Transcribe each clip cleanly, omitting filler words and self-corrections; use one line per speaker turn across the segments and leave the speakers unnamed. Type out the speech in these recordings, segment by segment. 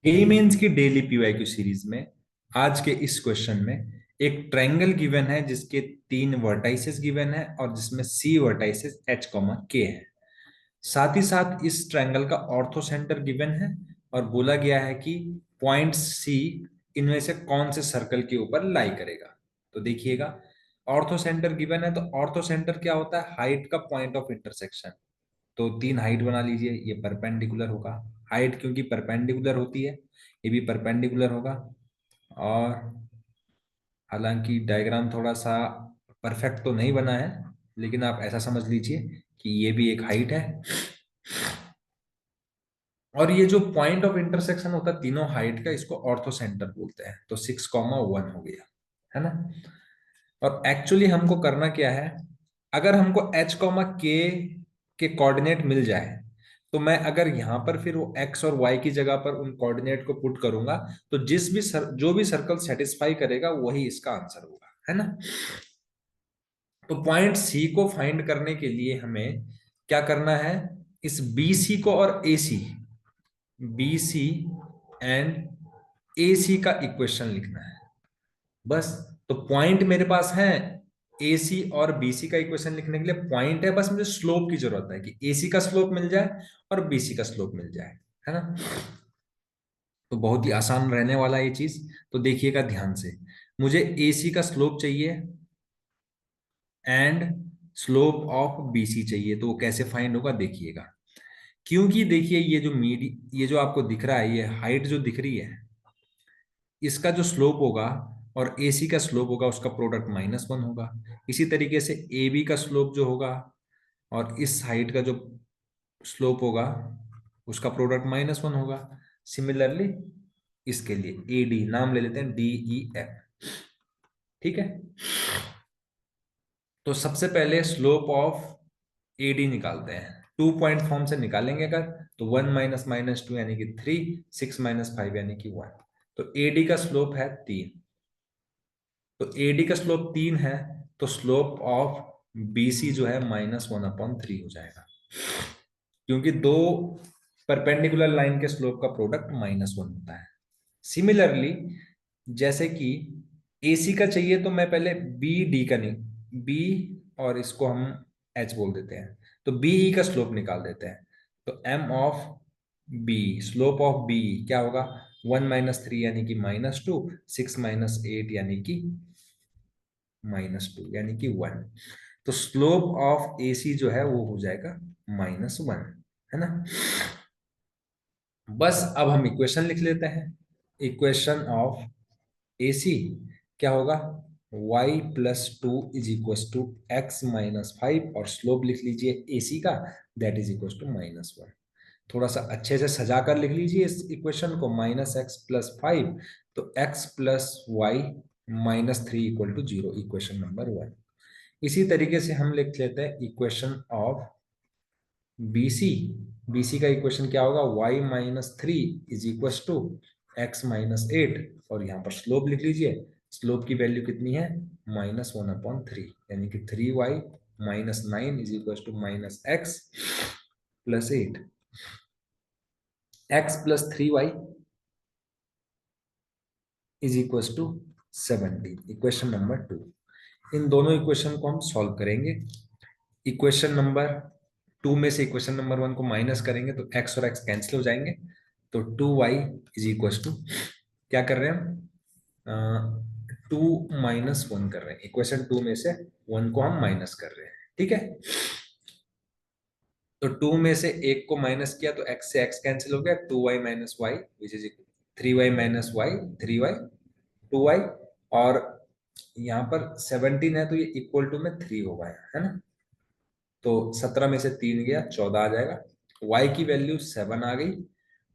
JEE mains की daily PYQ series में आज के इस क्वेश्चन में एक ट्रायंगल गिवन है जिसके तीन वर्टाइसेस गिवन है और जिसमें सी वर्टाइसेस एच कॉमा के है। साथ ही साथ इस ट्रायंगल का ऑर्थो सेंटर गिवन है और बोला गया है कि पॉइंट सी इनमें से कौन से सर्कल के ऊपर लाई करेगा। तो देखिएगा, ऑर्थो सेंटर गिवन है तो ऑर्थो सेंटर क्या होता है? हाइट का पॉइंट ऑफ इंटरसेक्शन। तो तीन हाइट बना लीजिए, ये परपेंडिकुलर होगा। हाइट क्योंकि परपेंडिकुलर होती है, ये भी परपेंडिकुलर होगा। और हालांकि डायग्राम थोड़ा सा परफेक्ट तो नहीं बना है, लेकिन आप ऐसा समझ लीजिए कि ये भी एक हाइट है। और ये जो पॉइंट ऑफ इंटरसेक्शन होता है तीनों हाइट का, इसको ऑर्थो सेंटर बोलते हैं। तो 6,1 हो गया, है ना। और एक्चुअली हमको करना क्या है, अगर हमको एच कॉमा के कोऑर्डिनेट मिल जाए तो मैं अगर यहां पर फिर वो एक्स और वाई की जगह पर उन कोऑर्डिनेट को पुट करूंगा तो जो भी सर्कल सेटिस्फाई करेगा वही इसका आंसर होगा, है ना। तो पॉइंट सी को फाइंड करने के लिए हमें क्या करना है, इस बी सी को और ए सी, बी सी एंड ए सी का इक्वेशन लिखना है बस। तो पॉइंट मेरे पास है, ए सी और बी सी का इक्वेशन लिखने के लिए पॉइंट है, बस मुझे स्लोप की जरूरत है कि ए सी का स्लोप मिल जाए और बी सी का स्लोप मिल जाए, है ना। तो बहुत ही आसान रहने वाला है ये चीज। तो देखिएगा ध्यान से, मुझे ए सी का स्लोप चाहिए and slope of B C चाहिए। तो वो कैसे फाइंड होगा देखिएगा। क्योंकि देखिए ये जो आपको दिख रहा है, ये हाइट जो दिख रही है, इसका जो स्लोप होगा और ए सी का स्लोप होगा उसका प्रोडक्ट -1 होगा। इसी तरीके से ए बी का स्लोप जो होगा और इस हाइट का जो स्लोप होगा उसका प्रोडक्ट -1 होगा। सिमिलरली इसके लिए ए डी नाम ले लेते हैं, डी ई एफ। ठीक है। तो सबसे पहले स्लोप ऑफ ए डी निकालते हैं। 2 पॉइंट फॉर्म से निकालेंगे अगर, तो 1 - -2 यानी कि 3, 6 - 5 यानी कि 1। तो ए डी का स्लोप है 3। तो एडी का स्लोप 3 है, तो स्लोप ऑफ बीसी जो है -1/3 हो जाएगा। क्योंकि दो परपेंडिकुलर लाइन के स्लोप का प्रोडक्ट -1 होता है। सिमिलरली जैसे कि एसी का चाहिए तो मैं पहले बी डी का नहीं, बी और इसको हम एच बोल देते हैं, तो बीई का स्लोप निकाल देते हैं। तो M of B, slope of B क्या होगा? 1 - 3 यानी कि -2, 6 - 8 यानी कि -2 यानी कि 1। तो स्लोप ऑफ AC जो है वो हो जाएगा -1, है ना। बस अब हम इक्वेशन लिख लेते हैं। इक्वेशन ऑफ AC क्या होगा? y + 2 = x - 5 और स्लोप लिख लीजिए AC का, दैट इज इक्वल टू -1। थोड़ा सा अच्छे से सजा कर लिख लीजिए इस इक्वेशन को, -x + 5, तो x + y -3 = 0, इक्वेशन नंबर 1। इसी तरीके से हम लिख लेते हैं इक्वेशन ऑफ BC। BC का इक्वेशन क्या होगा? y - 3 = x - 8, और यहाँ पर स्लोप लिख लीजिए। स्लोप की वैल्यू कितनी है? -1/3 यानी कि 3y - 9 = -x + 8। x + 3y = 17, equation number 2। इन दोनों इक्वेशन को हम सॉल्व करेंगे। इक्वेशन नंबर 2 में से इक्वेशन नंबर 1 को माइनस करेंगे तो x और x कैंसिल हो जाएंगे। तो 2y = क्या कर रहे हैं हम? 2 - 1 कर रहे हैं। इक्वेशन 2 में से 1 को हम माइनस कर रहे हैं, ठीक है। तो 2 में से 1 को माइनस किया तो x से x कैंसिल हो गया, 2y - y which is 3y - y, 3y, 2y। और यहाँ पर 17 है तो ये इक्वल टू में 3 होगा, है ना। तो 17 में से 3 गया, 14 आ जाएगा। y की वैल्यू 7 आ गई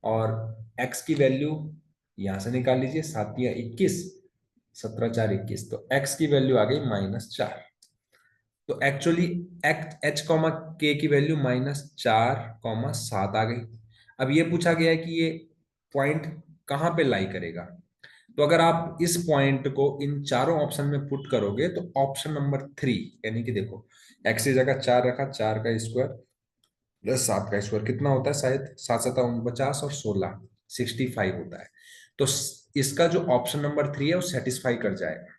और x की वैल्यू यहां से निकाल लीजिए, 7 या 21, 17 4 21, तो x की वैल्यू आ गई -4। तो एक्चुअली h कॉमा के की वैल्यू -4,7 आ गई। अब ये पूछा गया है कि ये पॉइंट कहाँ पे लाई करेगा। तो अगर आप इस पॉइंट को इन चारों ऑप्शन में पुट करोगे तो ऑप्शन नंबर 3, यानी कि देखो x की जगह 4 रखा, 4 का स्क्वायर + 7 का स्क्वायर कितना होता है? शायद 7 × 7 = 49 और 16, 65 होता है। तो इसका जो ऑप्शन नंबर 3 है वो सेटिस्फाई कर जाएगा।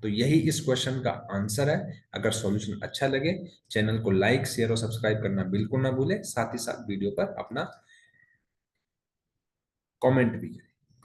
तो यही इस क्वेश्चन का आंसर है। अगर सॉल्यूशन अच्छा लगे, चैनल को लाइक शेयर और सब्सक्राइब करना बिल्कुल ना भूले, साथ ही साथ वीडियो पर अपना कमेंट भी करें।